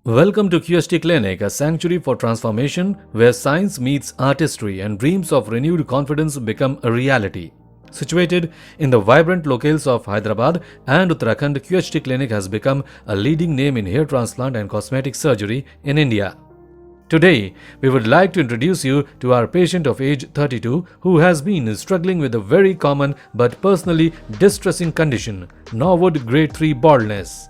Welcome to QHT Clinic, a sanctuary for transformation where science meets artistry and dreams of renewed confidence become a reality. Situated in the vibrant locales of Hyderabad and Uttarakhand, QHT Clinic has become a leading name in hair transplant and cosmetic surgery in India. Today, we would like to introduce you to our patient of age 32 who has been struggling with a very common but personally distressing condition, Norwood Grade 3 baldness.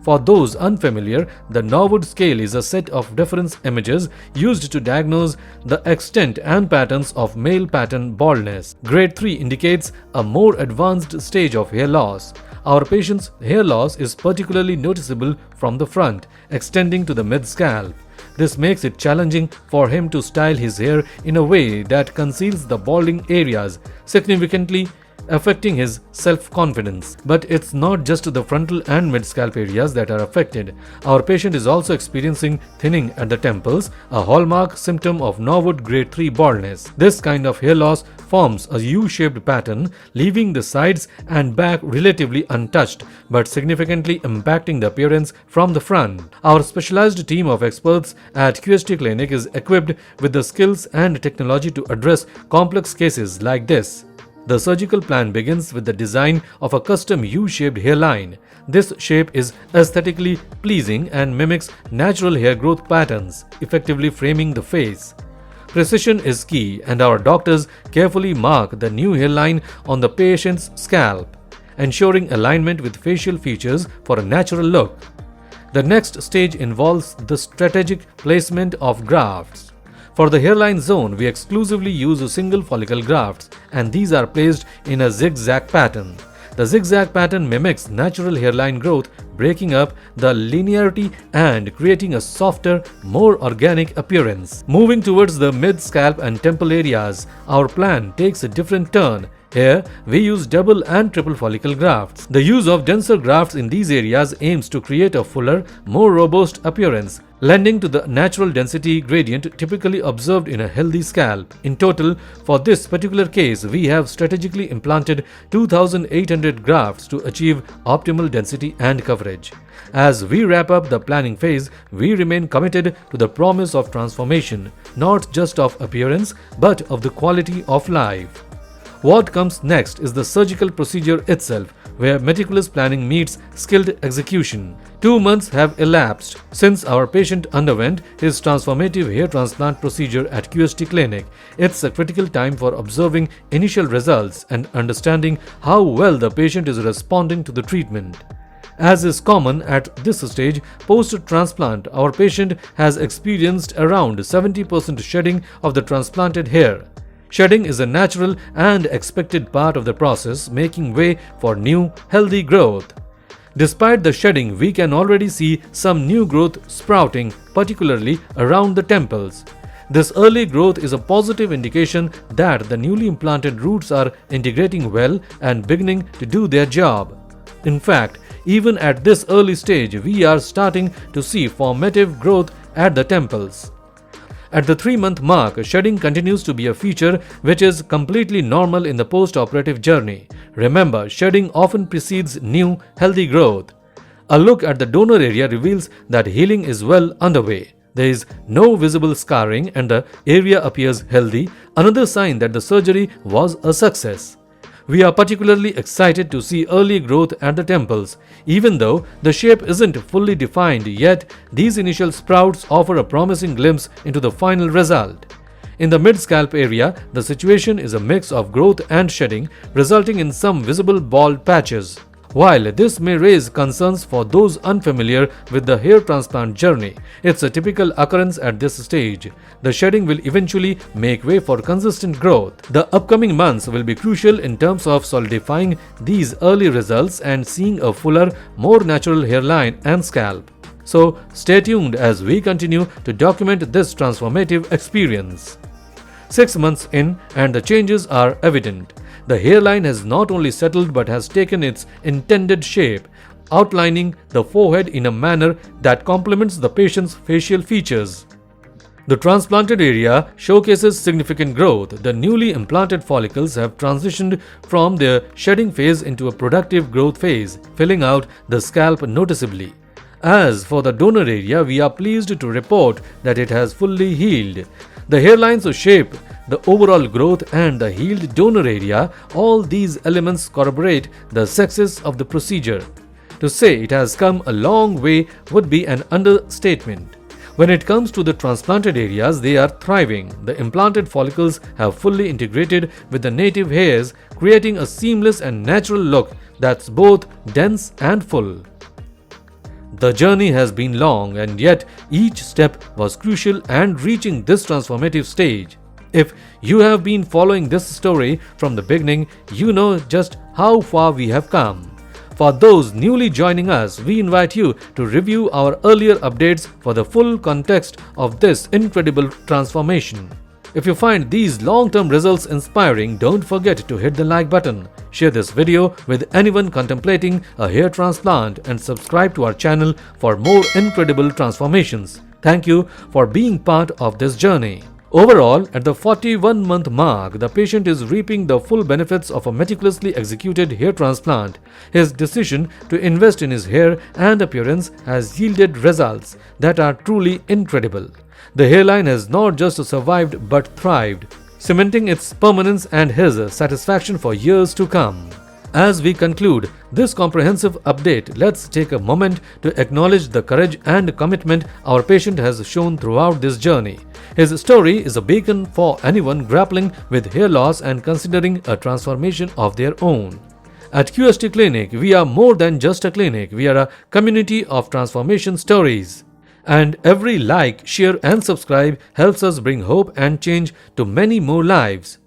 For those unfamiliar, the Norwood scale is a set of reference images used to diagnose the extent and patterns of male pattern baldness. Grade 3 indicates a more advanced stage of hair loss. Our patient's hair loss is particularly noticeable from the front, extending to the mid-scalp. This makes it challenging for him to style his hair in a way that conceals the balding areas, significantly affecting his self-confidence. But it's not just the frontal and mid-scalp areas that are affected. Our patient is also experiencing thinning at the temples, a hallmark symptom of Norwood Grade 3 baldness. This kind of hair loss forms a U-shaped pattern, leaving the sides and back relatively untouched, but significantly impacting the appearance from the front. Our specialized team of experts at QHT Clinic is equipped with the skills and technology to address complex cases like this. The surgical plan begins with the design of a custom U-shaped hairline. This shape is aesthetically pleasing and mimics natural hair growth patterns, effectively framing the face. Precision is key, and our doctors carefully mark the new hairline on the patient's scalp, ensuring alignment with facial features for a natural look. The next stage involves the strategic placement of grafts. For the hairline zone, we exclusively use single follicle grafts, and these are placed in a zigzag pattern. The zigzag pattern mimics natural hairline growth, breaking up the linearity and creating a softer, more organic appearance. Moving towards the mid-scalp and temple areas, our plan takes a different turn. Here, we use double and triple follicle grafts. The use of denser grafts in these areas aims to create a fuller, more robust appearance, lending to the natural density gradient typically observed in a healthy scalp. In total, for this particular case, we have strategically implanted 2,800 grafts to achieve optimal density and coverage. As we wrap up the planning phase, we remain committed to the promise of transformation, not just of appearance, but of the quality of life. What comes next is the surgical procedure itself, where meticulous planning meets skilled execution. 2 months have elapsed since our patient underwent his transformative hair transplant procedure at QHT Clinic. It's a critical time for observing initial results and understanding how well the patient is responding to the treatment. As is common at this stage post-transplant, our patient has experienced around 70% shedding of the transplanted hair. Shedding is a natural and expected part of the process, making way for new, healthy growth. Despite the shedding, we can already see some new growth sprouting, particularly around the temples. This early growth is a positive indication that the newly implanted roots are integrating well and beginning to do their job. In fact, even at this early stage, we are starting to see formative growth at the temples. At the 3-month mark, shedding continues to be a feature which is completely normal in the post-operative journey. Remember, shedding often precedes new, healthy growth. A look at the donor area reveals that healing is well underway. There is no visible scarring and the area appears healthy, another sign that the surgery was a success. We are particularly excited to see early growth at the temples. Even though the shape isn't fully defined yet, these initial sprouts offer a promising glimpse into the final result. In the mid-scalp area, the situation is a mix of growth and shedding, resulting in some visible bald patches. While this may raise concerns for those unfamiliar with the hair transplant journey, it's a typical occurrence at this stage. The shedding will eventually make way for consistent growth. The upcoming months will be crucial in terms of solidifying these early results and seeing a fuller, more natural hairline and scalp. So stay tuned as we continue to document this transformative experience. 6 months in and the changes are evident. The hairline has not only settled but has taken its intended shape, outlining the forehead in a manner that complements the patient's facial features. The transplanted area showcases significant growth. The newly implanted follicles have transitioned from their shedding phase into a productive growth phase, filling out the scalp noticeably. As for the donor area, we are pleased to report that it has fully healed. The hairline's shape, the overall growth and the healed donor area, all these elements corroborate the success of the procedure. To say it has come a long way would be an understatement. When it comes to the transplanted areas, they are thriving. The implanted follicles have fully integrated with the native hairs, creating a seamless and natural look that's both dense and full. The journey has been long, and yet each step was crucial and reaching this transformative stage. If you have been following this story from the beginning, you know just how far we have come. For those newly joining us, we invite you to review our earlier updates for the full context of this incredible transformation. If you find these long-term results inspiring, don't forget to hit the like button, share this video with anyone contemplating a hair transplant, and subscribe to our channel for more incredible transformations. Thank you for being part of this journey. Overall, at the 41-month mark, the patient is reaping the full benefits of a meticulously executed hair transplant. His decision to invest in his hair and appearance has yielded results that are truly incredible. The hairline has not just survived but thrived, cementing its permanence and his satisfaction for years to come. As we conclude this comprehensive update, let's take a moment to acknowledge the courage and commitment our patient has shown throughout this journey. His story is a beacon for anyone grappling with hair loss and considering a transformation of their own. At QHT Clinic, we are more than just a clinic, we are a community of transformation stories. And every like, share and subscribe helps us bring hope and change to many more lives.